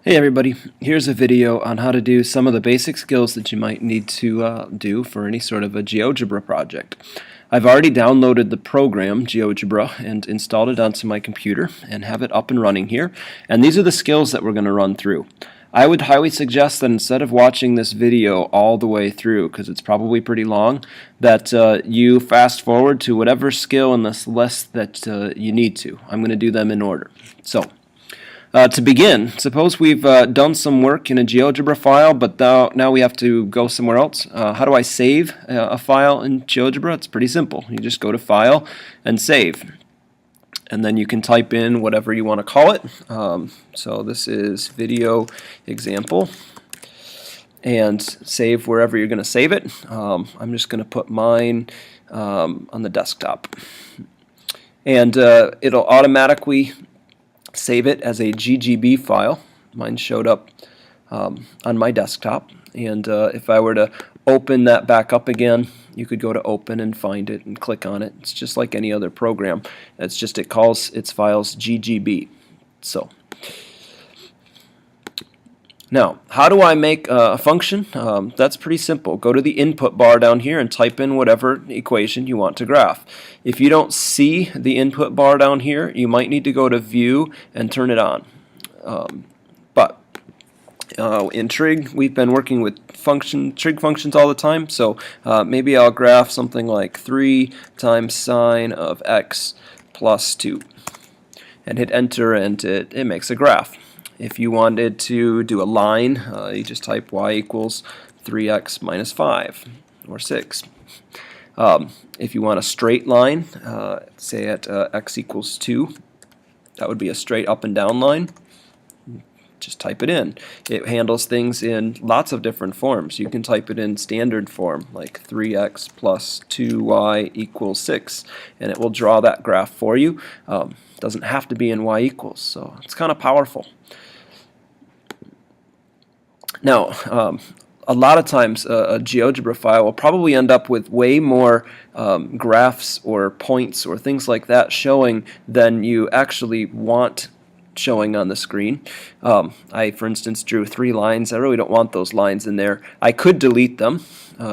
Hey everybody, here's a video on how to do some of the basic skills that you might need to do for any sort of a Geogebra project. I've already downloaded the program Geogebra and installed it onto my computer and have it up and running here, and these are the skills that we're going to run through. I would highly suggest that instead of watching this video all the way through, because it's probably pretty long, that you fast forward to whatever skill in this list that you need to. I'm going to do them in order. So. To begin, suppose we've done some work in a GeoGebra file, but now we have to go somewhere else. How do I save a file in GeoGebra? It's pretty simple. You just go to File and Save. And then you can type in whatever you want to call it. So this is video example. And save wherever you're going to save it. I'm just going to put mine on the desktop. And it'll automatically save it as a GGB file. Mine showed up on my desktop, and if I were to open that back up again, you could go to open and find it and click on it. It's just like any other program. It's just it calls its files GGB. So now, how do I make a function? That's pretty simple. Go to the input bar down here and type in whatever equation you want to graph. If you don't see the input bar down here, you might need to go to View and turn it on. In trig, we've been working with trig functions all the time, so maybe I'll graph something like 3 times sine of x plus 2. And hit enter, and it makes a graph. If you wanted to do a line, you just type y equals 3x minus 5 or 6. If you want a straight line, say at x equals 2, that would be a straight up and down line. Just type it in. It handles things in lots of different forms. You can type it in standard form, like 3x plus 2y equals 6, and it will draw that graph for you. Doesn't have to be in y equals, so it's kind of powerful. Now, a lot of times a GeoGebra file will probably end up with way more graphs or points or things like that showing than you actually want showing on the screen. I, for instance, drew 3 lines. I really don't want those lines in there. I could delete them.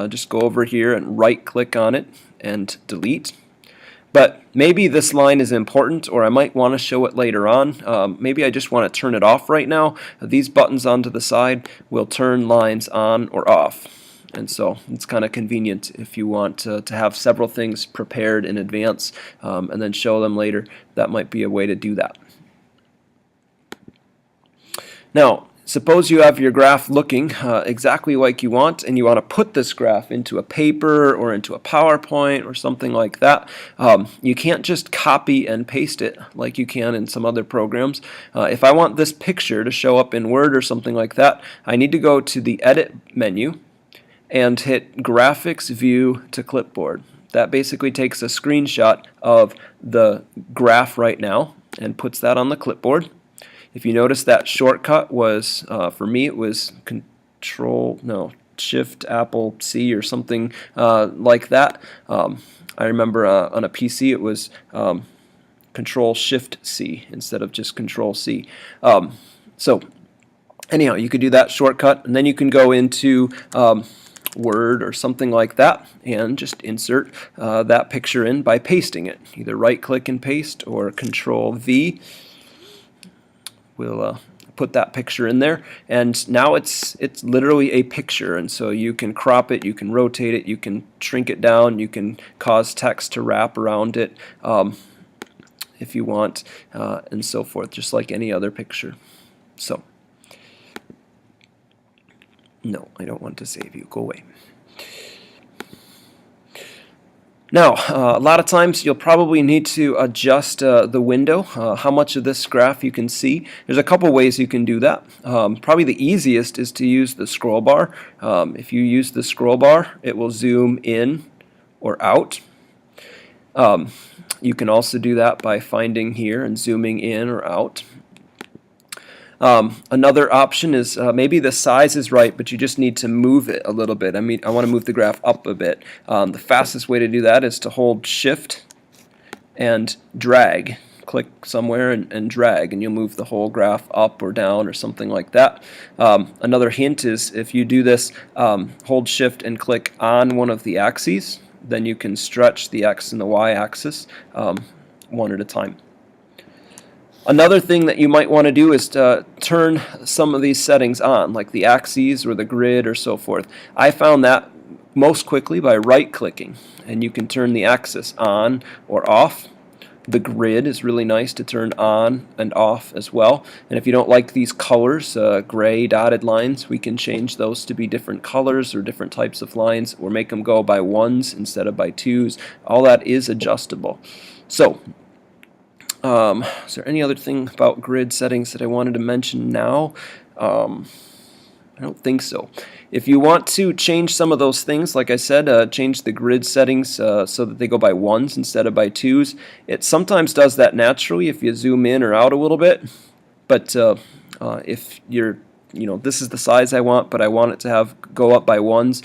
Just go over here and right-click on it and delete. But maybe this line is important, or I might want to show it later on. Maybe I just want to turn it off right now. These buttons onto the side will turn lines on or off. And so it's kind of convenient if you want to have several things prepared in advance and then show them later. That might be a way to do that. Now, suppose you have your graph looking exactly like you want, and you want to put this graph into a paper or into a PowerPoint or something like that. You can't just copy and paste it like you can in some other programs. If I want this picture to show up in Word or something like that, I need to go to the Edit menu and hit Graphics View to Clipboard. That basically takes a screenshot of the graph right now and puts that on the clipboard. If you notice, that shortcut was, for me, it was Shift Apple C or something like that. I remember on a PC it was Control Shift C instead of just Control C. So anyhow, you could do that shortcut, and then you can go into Word or something like that and just insert that picture in by pasting it. Either right-click and paste or Control V. We'll put that picture in there, and now it's literally a picture, and so you can crop it, you can rotate it, you can shrink it down, you can cause text to wrap around it if you want, and so forth, just like any other picture. So, no, I don't want to save you. Go away. Now, a lot of times you'll probably need to adjust the window, how much of this graph you can see. There's a couple ways you can do that. Probably the easiest is to use the scroll bar. If you use the scroll bar, it will zoom in or out. You can also do that by finding here and zooming in or out. Another option is maybe the size is right, but you just need to move it a little bit. I want to move the graph up a bit. The fastest way to do that is to hold Shift and drag. click somewhere and drag, and you'll move the whole graph up or down or something like that. Another hint is if you do this, hold shift and click on one of the axes, then you can stretch the x and the y axis one at a time. Another thing that you might want to do is to turn some of these settings on, like the axes or the grid or so forth. I found that most quickly by right-clicking, and you can turn the axis on or off. The grid is really nice to turn on and off as well. And if you don't like these colors, gray dotted lines, we can change those to be different colors or different types of lines, or make them go by ones instead of by twos. All that is adjustable. So, is there any other thing about grid settings that I wanted to mention now? I don't think so. If you want to change some of those things, like I said, change the grid settings so that they go by ones instead of by twos. It sometimes does that naturally if you zoom in or out a little bit. But if you're, this is the size I want, but I want it to go up by ones,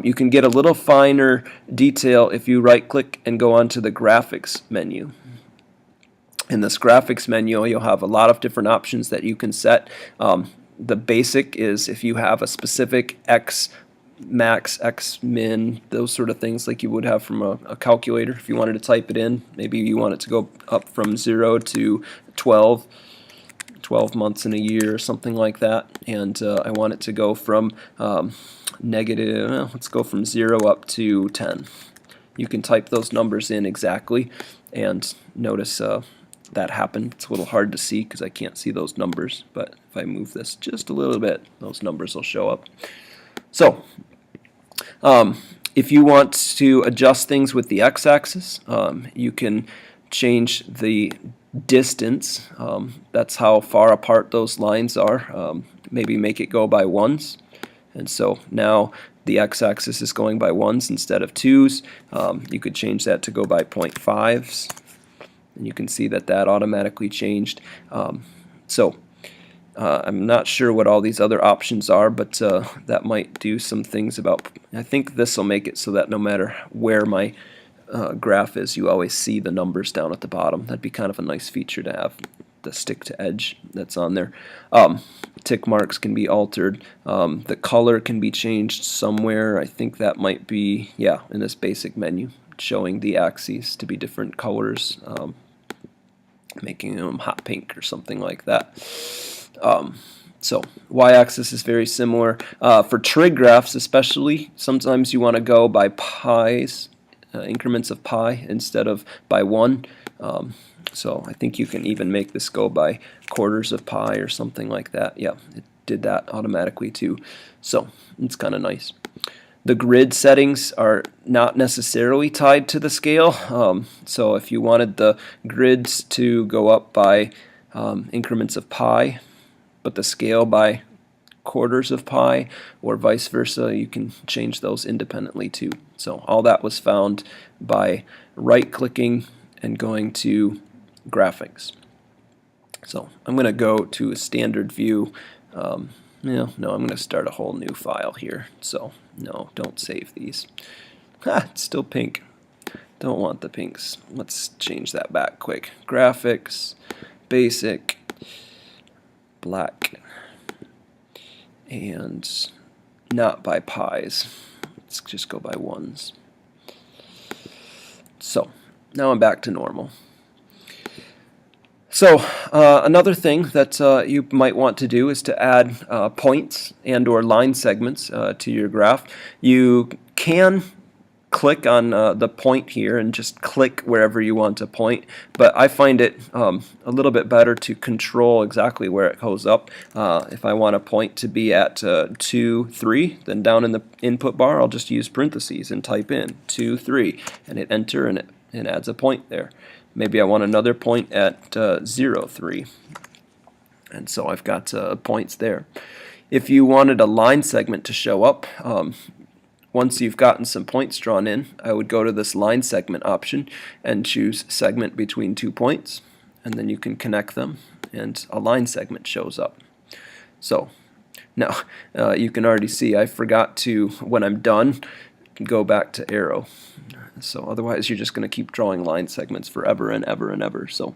you can get a little finer detail if you right-click and go onto the graphics menu. In this graphics menu, you'll have a lot of different options that you can set. The basic is if you have a specific X max, X min, those sort of things like you would have from a calculator. If you wanted to type it in, maybe you want it to go up from 0 to 12 months in a year or something like that. And I want it to go from let's go from 0 up to 10. You can type those numbers in exactly, and notice that happened. It's a little hard to see because I can't see those numbers, but if I move this just a little bit, those numbers will show up. So, if you want to adjust things with the x-axis, you can change the distance. That's how far apart those lines are. Maybe make it go by ones. And so now the x-axis is going by ones instead of twos. You could change that to go by 0.5s. And you can see that that automatically changed. I'm not sure what all these other options are, but that might do some things about, I think this will make it so that no matter where my graph is, you always see the numbers down at the bottom. That'd be kind of a nice feature to have, the stick to edge that's on there. Tick marks can be altered. The color can be changed somewhere. I think that might be, yeah, in this basic menu, showing the axes to be different colors, making them hot pink or something like that. So y-axis is very similar. For trig graphs especially, sometimes you want to go by pies, increments of pi instead of by 1. So I think you can even make this go by quarters of pi or something like that. Yeah, it did that automatically too. So it's kind of nice. The grid settings are not necessarily tied to the scale. So if you wanted the grids to go up by increments of pi, but the scale by quarters of pi, or vice versa, you can change those independently too. So all that was found by right-clicking and going to graphics. So I'm going to go to a standard view. No, I'm going to start a whole new file here. So no, don't save these. It's still pink. Don't want the pinks. Let's change that back quick. Graphics, basic, black, and not by pies. Let's just go by ones. So now I'm back to normal. So another thing that you might want to do is to add points and or line segments to your graph. You can click on the point here and just click wherever you want to point, but I find it a little bit better to control exactly where it goes up. If I want a point to be at 2, 3, then down in the input bar I'll just use parentheses and type in 2, 3 and hit enter, and it adds a point there. Maybe I want another point at 0, 3, and so I've got points there. If you wanted a line segment to show up, once you've gotten some points drawn in, I would go to this line segment option and choose segment between 2 points, and then you can connect them and a line segment shows up. So now you can already see I forgot to, when I'm done, go back to arrow. So otherwise you're just going to keep drawing line segments forever and ever and ever. So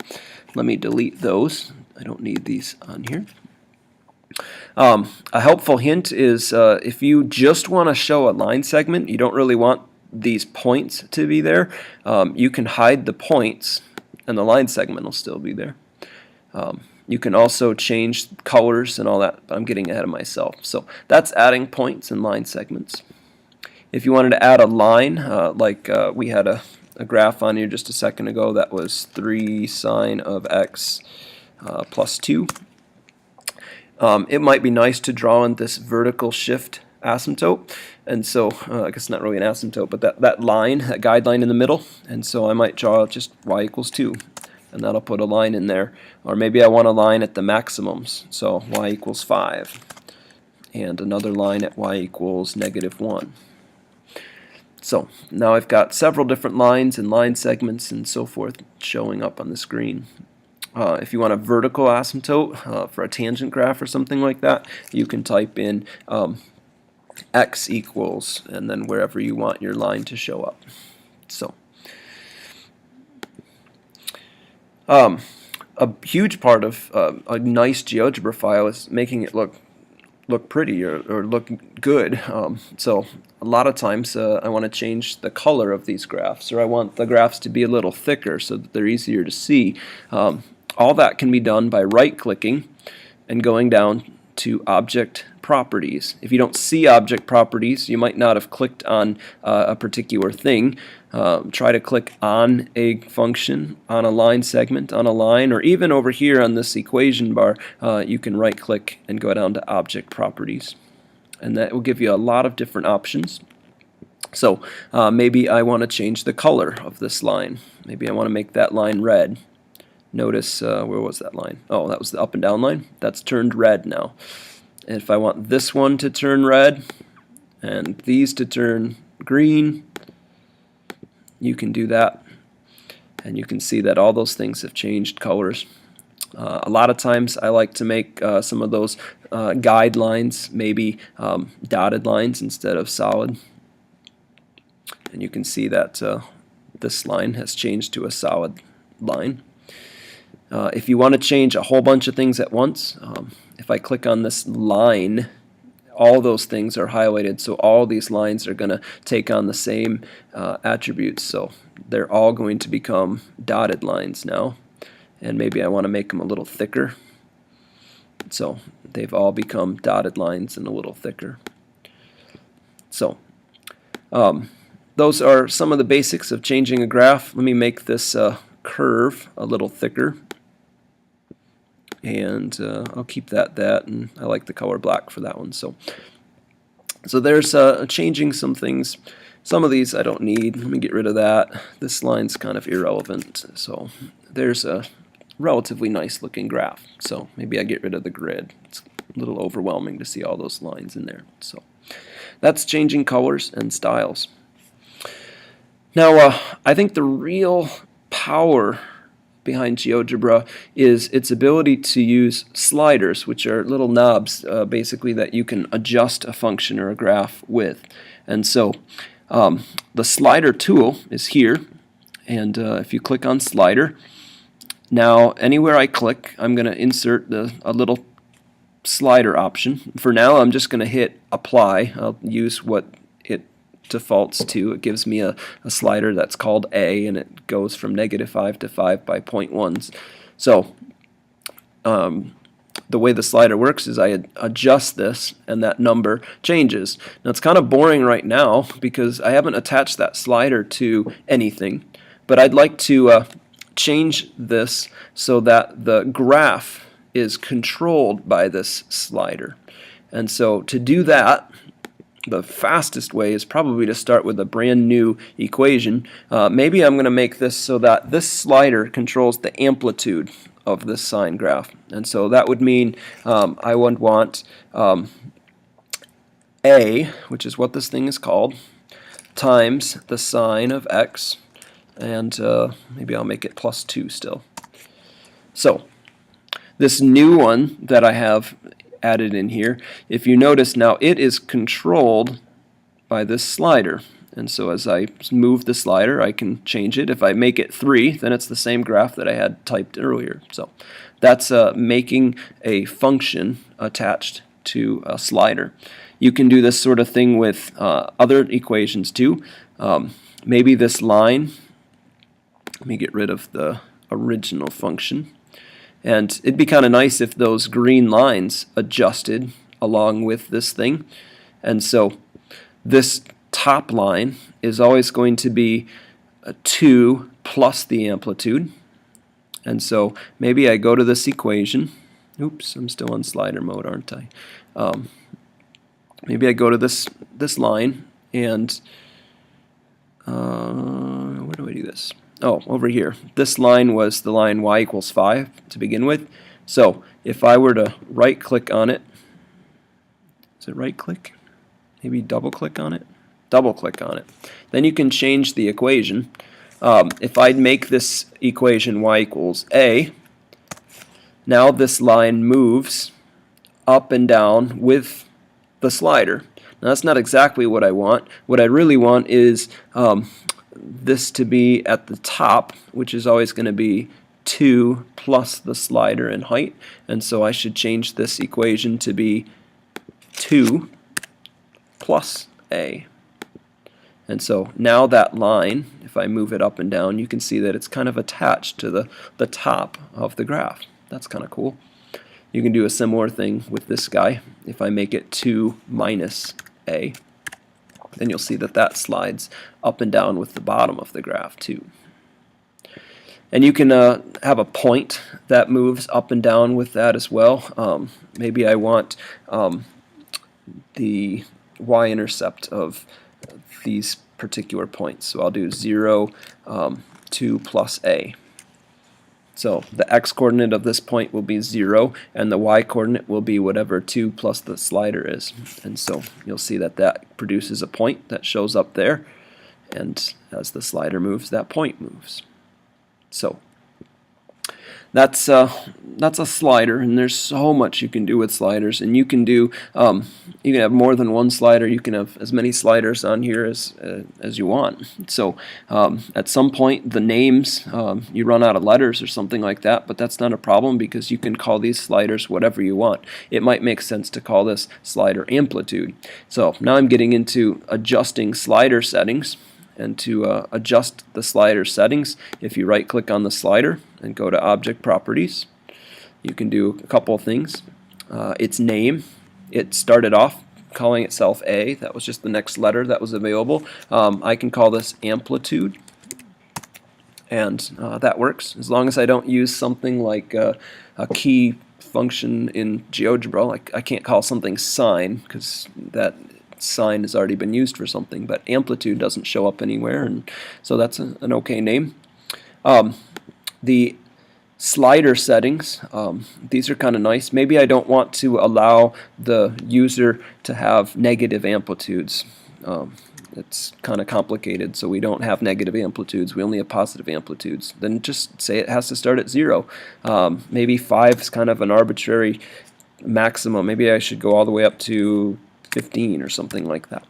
let me delete those. I don't need these on here. A helpful hint is if you just want to show a line segment, you don't really want these points to be there, you can hide the points and the line segment will still be there. You can also change colors and all that, but I'm getting ahead of myself. So that's adding points and line segments. If you wanted to add a line, like we had a graph on here just a second ago that was 3 sine of x plus 2. It might be nice to draw in this vertical shift asymptote, and so I guess not really an asymptote, but that line, that guideline in the middle, and so I might draw just y equals 2, and that'll put a line in there. Or maybe I want a line at the maximums, so y equals 5, and another line at y equals -1. So now I've got several different lines and line segments and so forth showing up on the screen. If you want a vertical asymptote for a tangent graph or something like that, you can type in x equals and then wherever you want your line to show up. So a huge part of a nice GeoGebra file is making it look pretty or look good. So a lot of times I want to change the color of these graphs, or I want the graphs to be a little thicker so that they're easier to see. All that can be done by right-clicking and going down to Object Properties. If you don't see Object Properties, you might not have clicked on a particular thing. Try to click on a function, on a line segment, on a line, or even over here on this equation bar, you can right-click and go down to Object Properties. And that will give you a lot of different options. So maybe I want to change the color of this line. Maybe I want to make that line red. Notice, where was that line? Oh, that was the up and down line. That's turned red now. And if I want this one to turn red and these to turn green, you can do that. And you can see that all those things have changed colors. A lot of times I like to make some of those guidelines maybe dotted lines instead of solid. And you can see that this line has changed to a solid line. If you want to change a whole bunch of things at once, if I click on this line, all those things are highlighted, so all these lines are going to take on the same attributes. So they're all going to become dotted lines now, and maybe I want to make them a little thicker. So they've all become dotted lines and a little thicker. So those are some of the basics of changing a graph. Let me make this curve a little thicker. And I'll keep that, and I like the color black for that one. So there's changing some things. Some of these I don't need. Let me get rid of that. This line's kind of irrelevant. So there's a relatively nice looking graph. So maybe I get rid of the grid. It's a little overwhelming to see all those lines in there. So that's changing colors and styles. Now I think the real power behind GeoGebra is its ability to use sliders, which are little knobs basically that you can adjust a function or a graph with. And so the slider tool is here, and if you click on slider, now anywhere I click I'm going to insert a little slider option. For now I'm just going to hit apply. I'll use what it defaults to. It gives me a slider that's called A, and it goes from -5 to 5 by 0.1s. So the way the slider works is I adjust this and that number changes. Now it's kind of boring right now because I haven't attached that slider to anything, but I'd like to change this so that the graph is controlled by this slider. And so to do that, the fastest way is probably to start with a brand new equation. Maybe I'm going to make this so that this slider controls the amplitude of this sine graph. And so that would mean I would want A, which is what this thing is called, times the sine of x, and maybe I'll make it +2 still. So this new one that I have added in here, if you notice now it is controlled by this slider. And so as I move the slider, I can change it. If I make it 3, then it's the same graph that I had typed earlier. So that's making a function attached to a slider. You can do this sort of thing with other equations too. Maybe this line, let me get rid of the original function. And it'd be kind of nice if those green lines adjusted along with this thing. And so this top line is always going to be 2 plus the amplitude. And so maybe I go to this equation. Oops, I'm still on slider mode, aren't I? Maybe I go to this line and where do I do this? Oh, over here. This line was the line y equals 5 to begin with. So if I were to right click on it, is it right click? Maybe double click on it? Double click on it. Then you can change the equation. If I'd make this equation y equals a, now this line moves up and down with the slider. Now that's not exactly what I want. What I really want is this to be at the top, which is always going to be 2 plus the slider in height. And so I should change this equation to be 2 plus a. And so now that line, if I move it up and down, you can see that it's kind of attached to the top of the graph. That's kind of cool. You can do a similar thing with this guy. If I make it 2 minus a, then you'll see that that slides up and down with the bottom of the graph too. And you can have a point that moves up and down with that as well. Maybe I want the y-intercept of these particular points. So I'll do 0, 2 plus a. So the x-coordinate of this point will be 0, and the y-coordinate will be whatever 2 plus the slider is. And so you'll see that that produces a point that shows up there, and as the slider moves, that point moves. So that's a slider, and there's so much you can do with sliders. And you can do you can have more than one slider. You can have as many sliders on here as you want. So at some point, the names you run out of letters or something like that, but that's not a problem because you can call these sliders whatever you want. It might make sense to call this slider amplitude. So now I'm getting into adjusting slider settings. And to adjust the slider settings, if you right click on the slider and go to Object Properties, you can do a couple of things. Its name, it started off calling itself A. That was just the next letter that was available. I can call this amplitude, and that works as long as I don't use something like a key function in GeoGebra. Like I can't call something sine because that sign has already been used for something, but amplitude doesn't show up anywhere, and so that's an okay name. The slider settings, these are kind of nice. Maybe I don't want to allow the user to have negative amplitudes. It's kind of complicated, so we don't have negative amplitudes, we only have positive amplitudes. Then just say it has to start at 0. Maybe 5 is kind of an arbitrary maximum. Maybe I should go all the way up to 15 or something like that.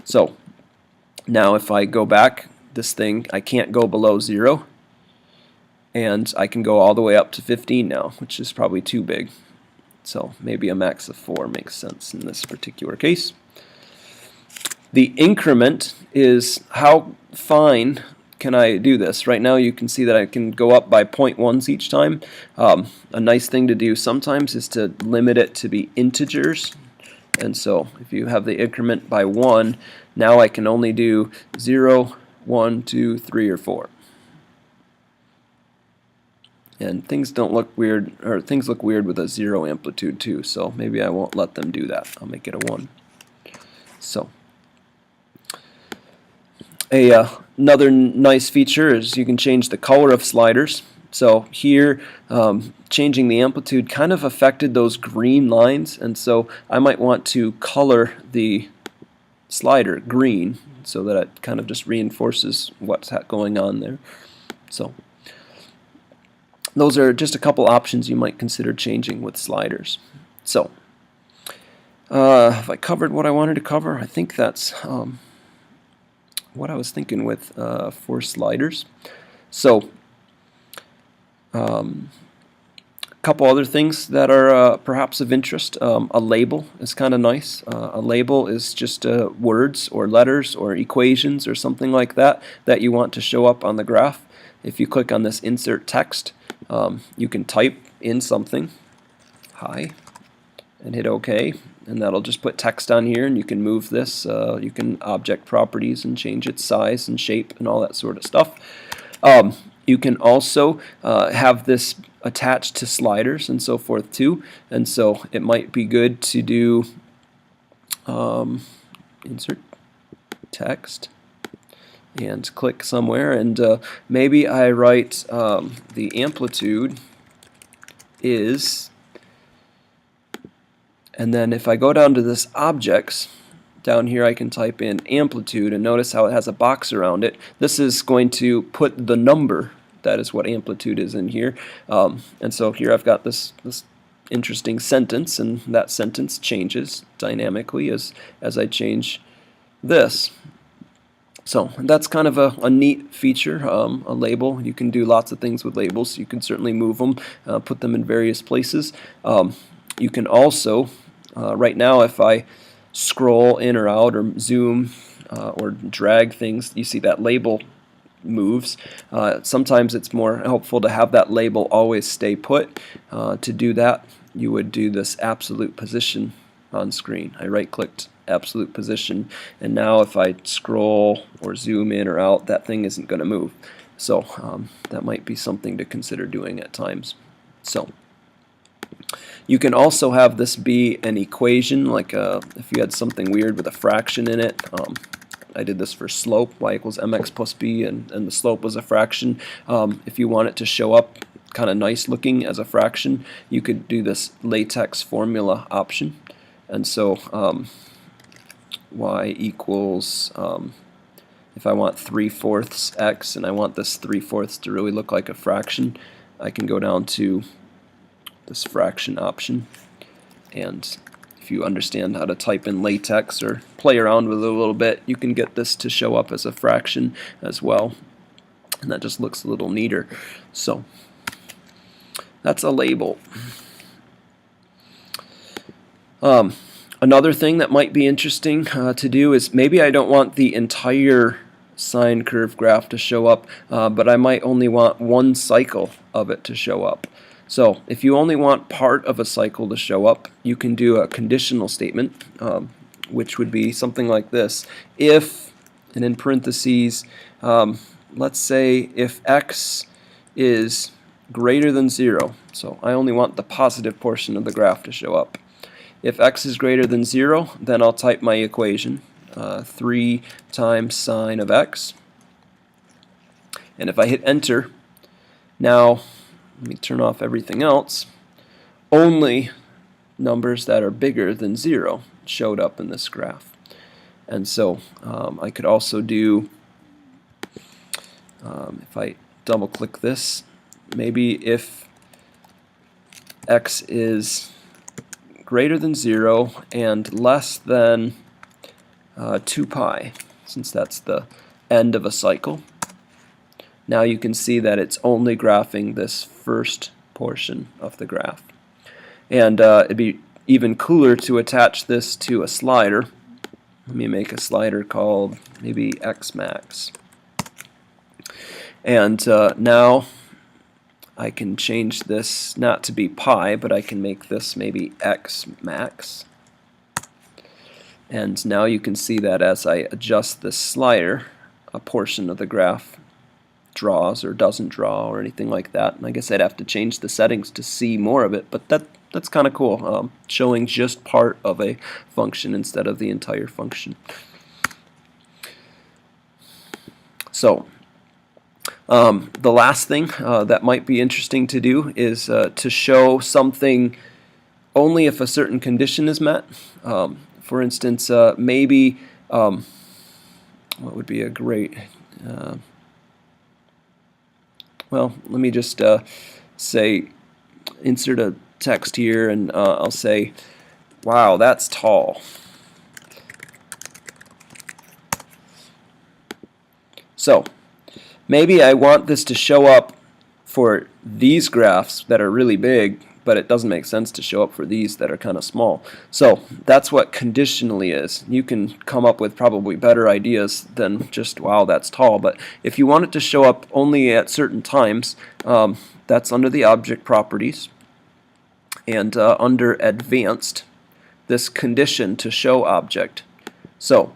So now if I go back, this thing, I can't go below 0, and I can go all the way up to 15 now, which is probably too big. So maybe a max of 4 makes sense in this particular case. The increment is how fine can I do this. Right now you can see that I can go up by 0.1s each time. A nice thing to do sometimes is to limit it to be integers. And so if you have the increment by 1, now I can only do 0, 1, 2, 3, or 4. And things don't look weird, or things look weird with a 0 amplitude too, so maybe I won't let them do that. I'll make it a 1. So another nice feature is you can change the color of sliders. So here, changing the amplitude kind of affected those green lines, and so I might want to color the slider green so that it kind of just reinforces what's going on there. So those are just a couple options you might consider changing with sliders. So have I covered what I wanted to cover? I think that's what I was thinking with for sliders. So couple other things that are perhaps of interest. A label is kind of nice. A label is just words or letters or equations or something like that that you want to show up on the graph. If you click on this insert text, you can type in something, hi, and hit OK, and that'll just put text on here, and you can move this. You can object properties and change its size and shape and all that sort of stuff. You can also have this attached to sliders and so forth too, and so it might be good to do insert text and click somewhere, and maybe I write the amplitude is, and then if I go down to this objects, down here I can type in amplitude, and notice how it has a box around it. This is going to put the number, that is what amplitude is in here. And so here I've got this interesting sentence, and that sentence changes dynamically as I change this. So that's kind of a neat feature, a label. You can do lots of things with labels. You can certainly move them, put them in various places. You can also, right now if I scroll in or out or zoom or drag things, you see that label moves. Sometimes it's more helpful to have that label always stay put. To do that, you would do this absolute position on screen. I right-clicked absolute position, and now if I scroll or zoom in or out, that thing isn't going to move. So that might be something to consider doing at times. So you can also have this be an equation, like if you had something weird with a fraction in it. I did this for slope, y equals mx plus b, and the slope was a fraction. If you want it to show up kind of nice looking as a fraction, you could do this latex formula option. And so y equals, if I want 3/4 x and I want this 3/4 to really look like a fraction, I can go down to this fraction option, and if you understand how to type in latex or play around with it a little bit, you can get this to show up as a fraction as well, and that just looks a little neater. So that's a label. Another thing that might be interesting to do is maybe I don't want the entire sine curve graph to show up, but I might only want one cycle of it to show up. So if you only want part of a cycle to show up, you can do a conditional statement, which would be something like this. If, and in parentheses, let's say if x is greater than 0, so I only want the positive portion of the graph to show up. If x is greater than 0, then I'll type my equation, 3 times sine of x. And if I hit enter, now let me turn off everything else. Only numbers that are bigger than 0 showed up in this graph. And so I could also do, if I double click this, maybe if x is greater than 0 and less than 2 pi, since that's the end of a cycle. Now you can see that it's only graphing this first portion of the graph. And it'd be even cooler to attach this to a slider. Let me make a slider called maybe x max. And now I can change this not to be pi, but I can make this maybe x max. And now you can see that as I adjust this slider, a portion of the graph draws or doesn't draw or anything like that. And I guess I'd have to change the settings to see more of it, but that's kind of cool, showing just part of a function instead of the entire function. So the last thing that might be interesting to do is to show something only if a certain condition is met. For instance, maybe what would be a great well, let me just say, insert a text here, and I'll say, wow, that's tall. So maybe I want this to show up for these graphs that are really big, but it doesn't make sense to show up for these that are kind of small. So that's what conditionally is. You can come up with probably better ideas than just, wow, that's tall. But if you want it to show up only at certain times, that's under the object properties. And under advanced, this condition to show object. So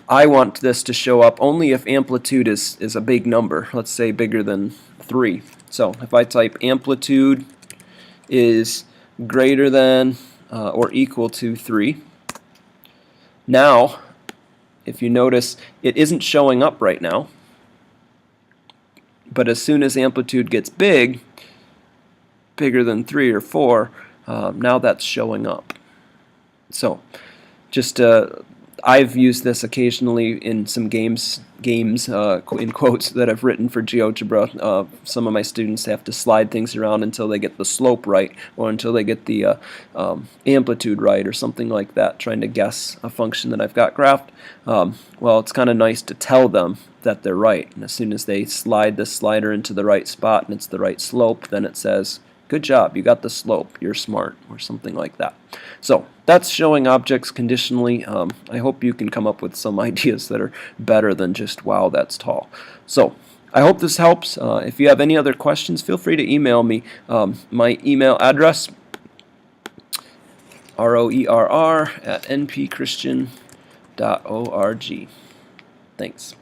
I want this to show up only if amplitude is a big number, let's say bigger than 3. So if I type amplitude is greater than or equal to 3, now if you notice it isn't showing up right now, but as soon as amplitude gets bigger than 3 or 4, now that's showing up. So just I've used this occasionally in some games in quotes that I've written for GeoGebra. Some of my students have to slide things around until they get the slope right, or until they get the amplitude right, or something like that, trying to guess a function that I've got graphed. Well, it's kind of nice to tell them that they're right, and as soon as they slide the slider into the right spot and it's the right slope, then it says, good job, you got the slope, you're smart, or something like that. So that's showing objects conditionally. I hope you can come up with some ideas that are better than just, wow, that's tall. So I hope this helps. If you have any other questions, feel free to email me. My email address, roerr@npchristian.org. Thanks.